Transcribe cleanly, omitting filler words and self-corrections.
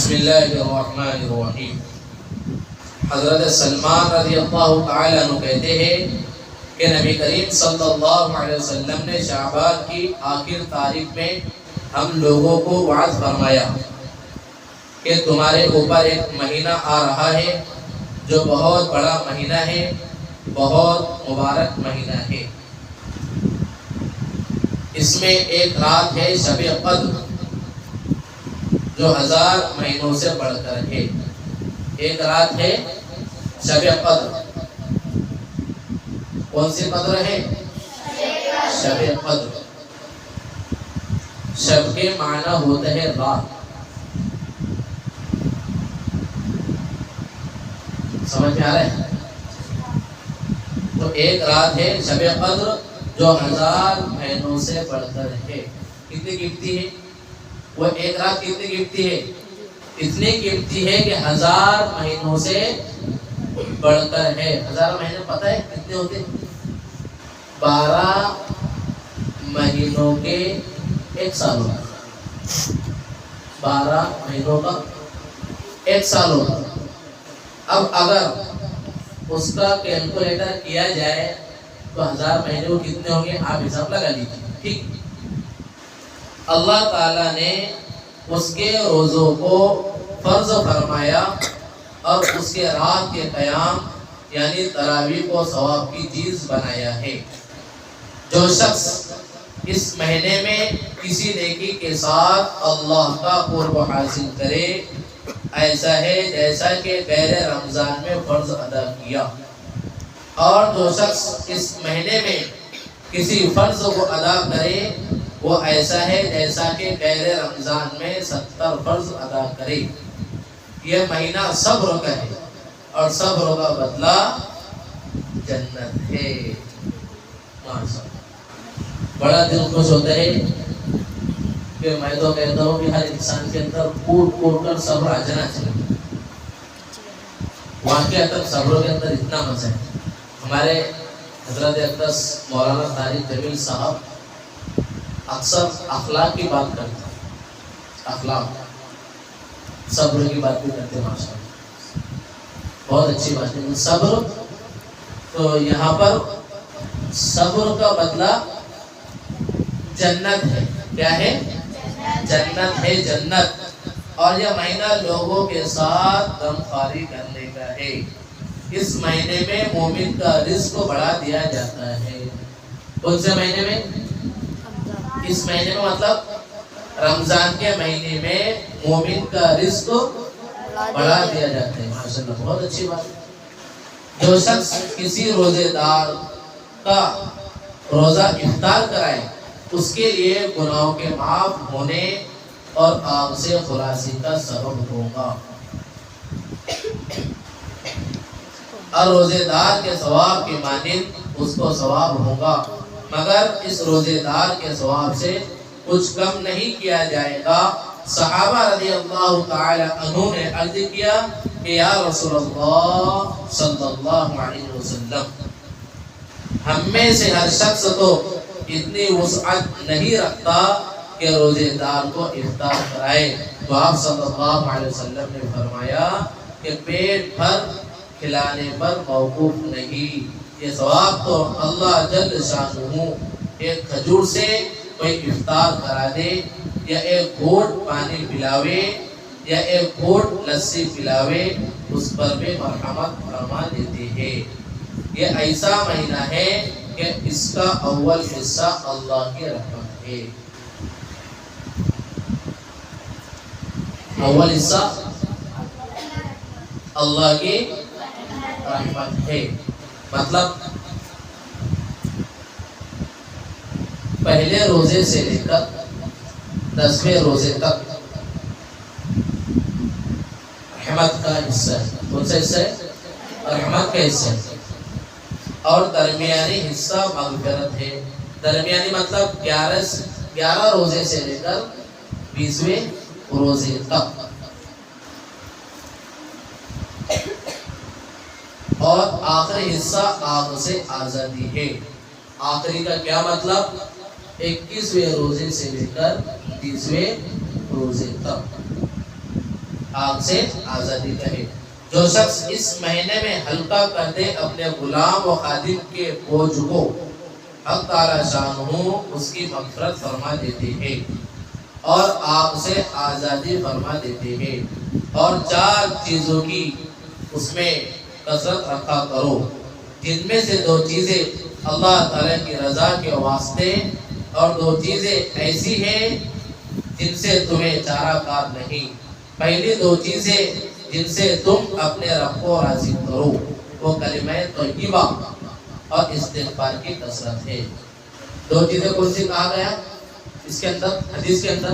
بسم اللہ الرحمن الرحیم۔ حضرت سلمان رضی اللہ تعالیٰ عنہ کہتے ہیں کہ نبی کریم صلی اللہ علیہ وسلم نے شعبان کی آخر تاریخ میں ہم لوگوں کو وعظ فرمایا کہ تمہارے اوپر ایک مہینہ آ رہا ہے جو بہت بڑا مہینہ ہے، بہت مبارک مہینہ ہے۔ اس میں ایک رات ہے شب قدر جو 1000 مہینوں سے بڑھ کر ہے۔ ایک رات ہے شب قدر۔ کون سی قدر ہے؟ شب قدر۔ شب کے معنی ہوتا ہے رات۔ سمجھ میں آ رہا ہے؟ تو ایک رات ہے شب قدر جو 1000 مہینوں سے بڑھ کر ہے۔ کتنی قیمتی ہے وہ ایک رات؟ کتنی قیمتی ہے؟ اتنی قیمتی ہے کہ 1000 مہینوں سے بڑھ کر ہے۔ 1000 مہینے پتہ ہے کتنے ہوتے ہیں؟ 12 مہینوں کے ایک سال ہوتا۔ 12 مہینوں کا ایک سال ہوتا۔ اب اگر اس کا کیلکولیٹر کیا جائے تو 1000 مہینے کو کتنے ہوں گے؟ آپ حساب لگا لیجیے۔ ٹھیک، اللہ تعالیٰ نے اس کے روزوں کو فرض فرمایا اور اس کے رات کے قیام یعنی تراویح کو ثواب کی چیز بنایا ہے۔ جو شخص اس مہینے میں کسی نیکی کے ساتھ اللہ کا قرب حاصل کرے ایسا ہے جیسا کہ غیر رمضان میں فرض ادا کیا، اور جو شخص اس مہینے میں کسی فرض کو ادا کرے وہ ایسا ہے جیسا کہ غیر رمضان میں 70 فرض ادا کرے۔ یہ مہینہ صبر کا ہے اور صبر کا بدلہ جنت ہے۔ بڑا دل خوش ہوتا ہے کہ میں تو کہتا ہوں کہ ہر انسان کے اندر کوٹ کوٹ کر صبر آ جانا چاہیے۔ واقعہ تک صبر کے اندر اتنا مزہ ہے۔ ہمارے حضرت اقدس مولانا طارق جمیل صاحب اکثر اخلاق کی بات کرتے ہیں، اخلاق صبر کی بات بھی کرتے ہیں۔ ماشاء اللہ بہت اچھی بات ہے صبر۔ تو یہاں پر صبر کا بدلہ جنت ہے۔ کیا ہے؟ جنت ہے، جنت۔ اور یہ مہینہ لوگوں کے ساتھ غمخواری کرنے کا ہے۔ اس مہینے میں مومن کا رزق بڑھا دیا جاتا ہے۔ کون سے مہینے میں؟ اس مہینے میں مطلب رمضان کے مہینے میں مومن کا رزق بڑھا دیا جاتا ہے۔ ماشاءاللہ بہت اچھی بات ہے۔ جو شخص کسی روزے دار کا روزہ افطار کرائے اس کے لیے گناہوں کے معاف ہونے اور آگ سے خلاصی کا سبب ہوگا، اور روزے دار کے ثواب کے مانند اس کو ثواب ہوگا، مگر اس روزے دار کے ثواب سے کچھ کم نہیں کیا جائے گا۔ صحابہ رضی اللہ تعالی عنہ نے عرض کیا کہ یا رسول اللہ صلی اللہ علیہ وسلم، ہم میں سے ہر شخص تو اتنی وسعت نہیں رکھتا کہ روزے دار کو افطار کرائے۔ تو آپ صلی اللہ علیہ وسلم نے فرمایا کہ پیٹ بھر کھلانے پر موقوف نہیں، یہ ثواب تو اللہ جل شانہ ایک کھجور سے کوئی افطار کرا دے یا ایک گھونٹ پانی پلاوے یا ایک گھونٹ لسی پلاوے اس پر بھی مرحمت فرما دیتے ہیں۔ یہ ایسا مہینہ ہے کہ اس کا اول حصہ اللہ کی رحمت ہے۔ اول حصہ اللہ کی رحمت ہے، مطلب پہلے روزے سے لے کر 10ویں روزے تک رحمت کا حصہ ہے۔ کون سا حصہ ہے؟ رحمت کا حصہ ہے۔ اور درمیانی حصہ مغفرت ہے۔ درمیانی مطلب 11 روزے سے لے کر 20ویں روزے تک۔ اور آخری حصہ آگ سے آزادی ہے۔ آخری کا کیا مطلب؟ 21ویں روزے سے لے کر 30ویں روزے تک۔ آگ سے آزادی کا ہے۔ جو شخص اس مہینے میں ہلکا کر دے اپنے غلام و خادم کے بوجھ کو، حق تعالی شانہ اس کی مغفرت فرما دیتے ہیں اور آگ سے آزادی فرما دیتے ہیں۔ اور 4 چیزوں کی اس میں کثرت رکھا کرو، جن میں سے 2 چیزیں اللہ تعالیٰ کی رضا کے واسطے اور 2 چیزیں ایسی ہیں جن سے تمہیں چارہ کار نہیں۔ پہلی 2 چیزیں جن سے تم اپنے رب کو راضی کرو وہ کلمہ طیبہ اور استغفار کی کثرت ہے۔ 2 چیزیں کون سی کہا گیا اس کے اندر حدیث کے اندر؟